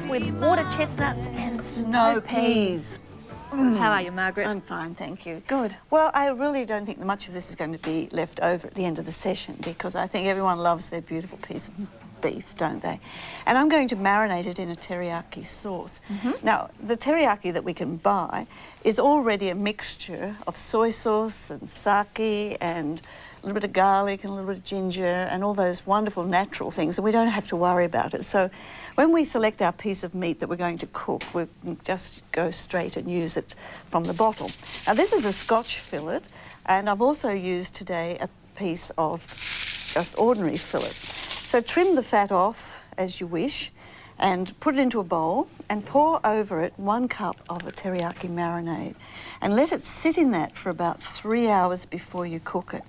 with water chestnuts and Snow peas. How are you, Margaret? I'm fine, thank you. Good. Well, I really don't think much of this is going to be left over at the end of the session because I think everyone loves their beautiful piece of beef, don't they? And I'm going to marinate it in a teriyaki sauce. Now, the teriyaki that we can buy is already a mixture of soy sauce and sake and a little bit of garlic and a little bit of ginger and all those wonderful natural things, and we don't have to worry about it. So when we select our piece of meat that we're going to cook, we can just go straight and use it from the bottle. Now, this is a Scotch fillet, and I've also used today a piece of just ordinary fillet. So trim the fat off as you wish and put it into a bowl and pour over it 1 cup of a teriyaki marinade and let it sit in that for about 3 hours before you cook it,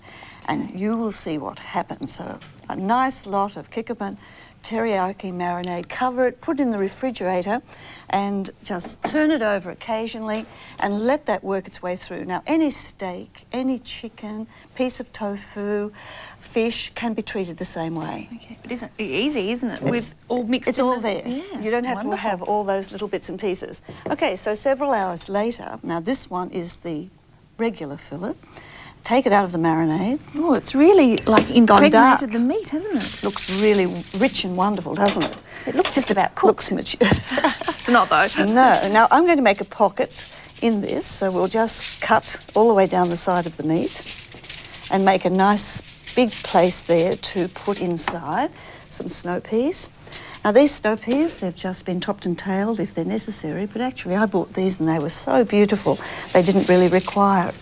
and you will see what happens. So a nice lot of Kikkoman teriyaki marinade, cover it, put it in the refrigerator and just turn it over occasionally and let that work its way through. Now, any steak, any chicken, piece of tofu, fish can be treated the same way. Okay, but isn't it easy, isn't it? With all mixed It's in all the- there. Yeah, You don't have wonderful. to have all those little bits and pieces. Okay, so several hours later, now this one is the regular fillet. Take it out of the marinade. Oh, it's really like dark. impregnated the meat, hasn't it? Looks really rich and wonderful, doesn't it? It looks just about cooked. Looks mature. It's not though. No. Now, I'm going to make a pocket in this, so we'll just cut all the way down the side of the meat and make a nice big place there to put inside some snow peas. Now, these snow peas, they've just been topped and tailed if they're necessary, but actually I bought these and they were so beautiful, they didn't really require it.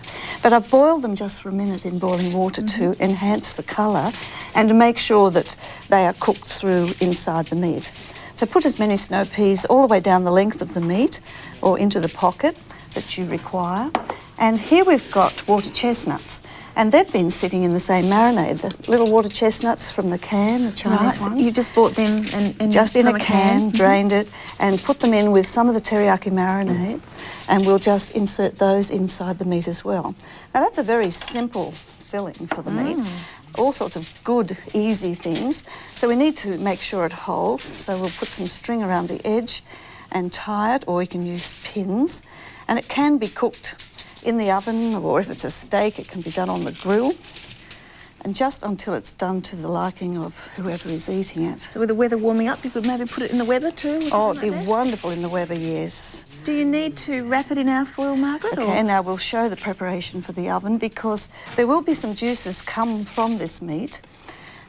But I boiled them just for a minute in boiling water to enhance the colour and to make sure that they are cooked through inside the meat. So put as many snow peas all the way down the length of the meat or into the pocket that you require. And here we've got water chestnuts. And they've been sitting in the same marinade, the little water chestnuts from the can, the Chinese Right, ones. you just bought them and Just in from a can, drained it, and put them in with some of the teriyaki marinade, and we'll just insert those inside the meat as well. Now, that's a very simple filling for the meat. All sorts of good, easy things. So we need to make sure it holds, so we'll put some string around the edge and tie it, or you can use pins, and it can be cooked in the oven, or if it's a steak, it can be done on the grill, and just until it's done to the liking of whoever is eating it. So with the weather warming up, you could maybe put it in the Weber too? Or Oh, it'd something be like that? wonderful in the Weber, yes. Do you need to wrap it in our foil, Margaret? Okay, now we'll show the preparation for the oven because there will be some juices come from this meat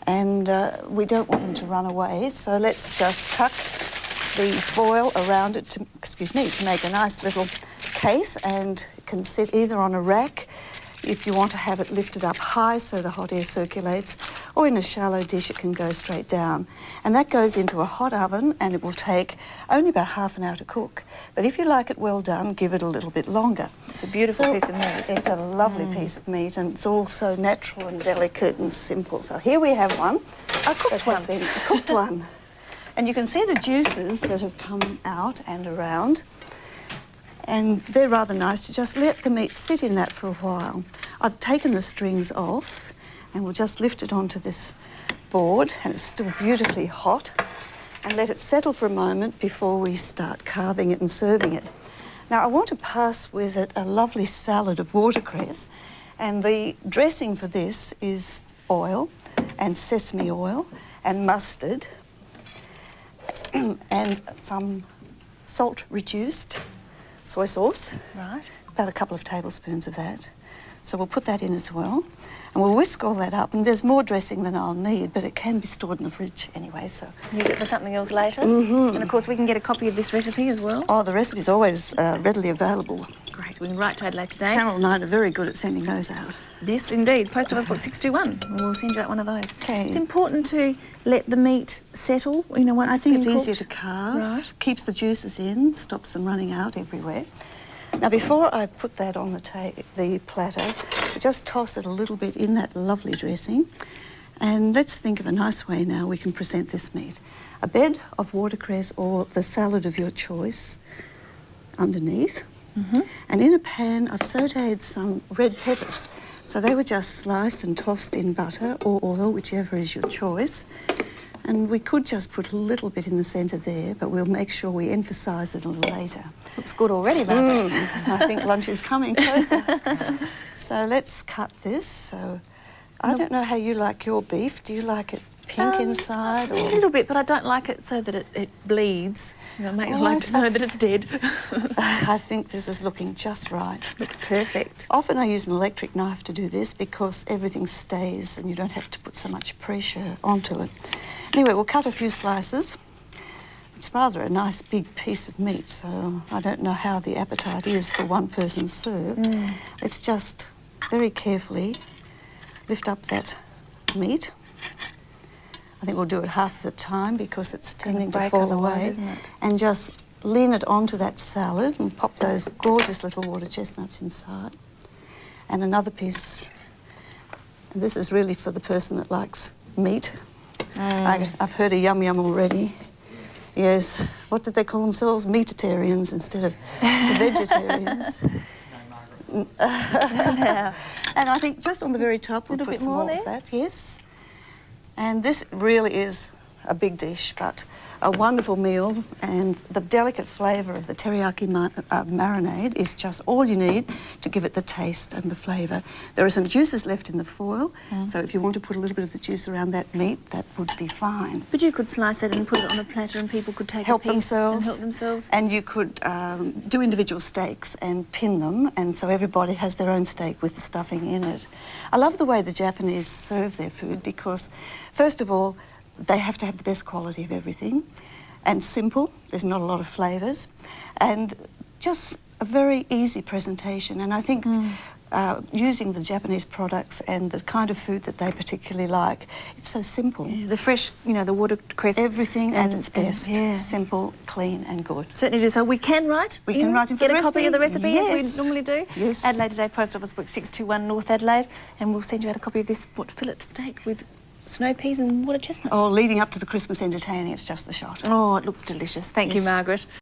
and we don't want them to run away, so let's just tuck the foil around it to, to make a nice little case, and it can sit either on a rack if you want to have it lifted up high so the hot air circulates, or in a shallow dish it can go straight down. And that goes into a hot oven and it will take only about half an hour to cook. But if you like it well done, give it a little bit longer. It's a beautiful piece of meat. It's a lovely piece of meat, and it's all so natural and delicate and simple. So here we have one. A cooked one. A cooked one. And you can see the juices that have come out and around. And they're rather nice to just let the meat sit in that for a while. I've taken the strings off and we'll just lift it onto this board, and it's still beautifully hot, and let it settle for a moment before we start carving it and serving it. Now, I want to pass with it a lovely salad of watercress, and the dressing for this is oil and sesame oil and mustard and some salt reduced soy sauce, Right. about a couple of tablespoons of that. So we'll put that in as well, and we'll whisk all that up, and there's more dressing than I'll need, but it can be stored in the fridge anyway, so. Use it for something else later. And of course we can get a copy of this recipe as well. Oh, the recipe's always readily available. Great, we can write to Adelaide today. Channel 9 are very good at sending those out. Yes, indeed. Post Office Box 621. And we'll send you out one of those. Okay. It's important to let the meat settle, you know, once I think it's been easier cooked. to carve, Right. keeps the juices in, stops them running out everywhere. Now, before I put that on the platter, just toss it a little bit in that lovely dressing. And let's think of a nice way now we can present this meat. A bed of watercress or the salad of your choice underneath. And in a pan, I've sautéed some red peppers. So they were just sliced and tossed in butter or oil, whichever is your choice. And we could just put a little bit in the centre there, but we'll make sure we emphasise it a little later. Looks good already, Margaret. I think lunch is coming closer. So let's cut this. So I don't know how you like your beef. Do you like it pink inside? A Or? little bit, but I don't like it so that it bleeds. You know, make Oh, like to know that it's dead. I think this is looking just right. Looks perfect. Often I use an electric knife to do this because everything stays and you don't have to put so much pressure onto it. Anyway, we'll cut a few slices. It's rather a nice big piece of meat, so I don't know how the appetite is for one person's serve. Let's just very carefully lift up that meat. I think we'll do it half the time because it's tending to fall away. Isn't it? And just lean it onto that salad and pop those gorgeous little water chestnuts inside. And another piece, and this is really for the person that likes meat. I've heard a yum yum already. Yes, what did they call themselves? Meatitarians instead of vegetarians. And I think just on the very top we'll Little put bit some more more of there? that, yes. And this really is a big dish, but a wonderful meal, and the delicate flavour of the teriyaki marinade is just all you need to give it the taste and the flavour. There are some juices left in the foil, so if you want to put a little bit of the juice around that meat, that would be fine. But you could slice it and put it on a platter and people could take Help a piece themselves. and help themselves. And you could do individual steaks and pin them, and so everybody has their own steak with the stuffing in it. I love the way the Japanese serve their food because, first of all, they have to have the best quality of everything, and simple. There's not a lot of flavours, and just a very easy presentation. And I think using the Japanese products and the kind of food that they particularly like, it's so simple. Yeah, the fresh, you know, the watercress. Everything at its best. yeah. Simple, clean and good. Certainly do. So we can write. We can write in for get the a copy of the recipe Yes. as we normally do. Yes. Adelaide Today, Post Office Book 621 North Adelaide, and we'll send you out a copy of this fillet steak with snow peas and water chestnuts. Oh, leading up to the Christmas entertaining, it's just the shot. Oh, it looks delicious. Thank you, Yes. Margaret.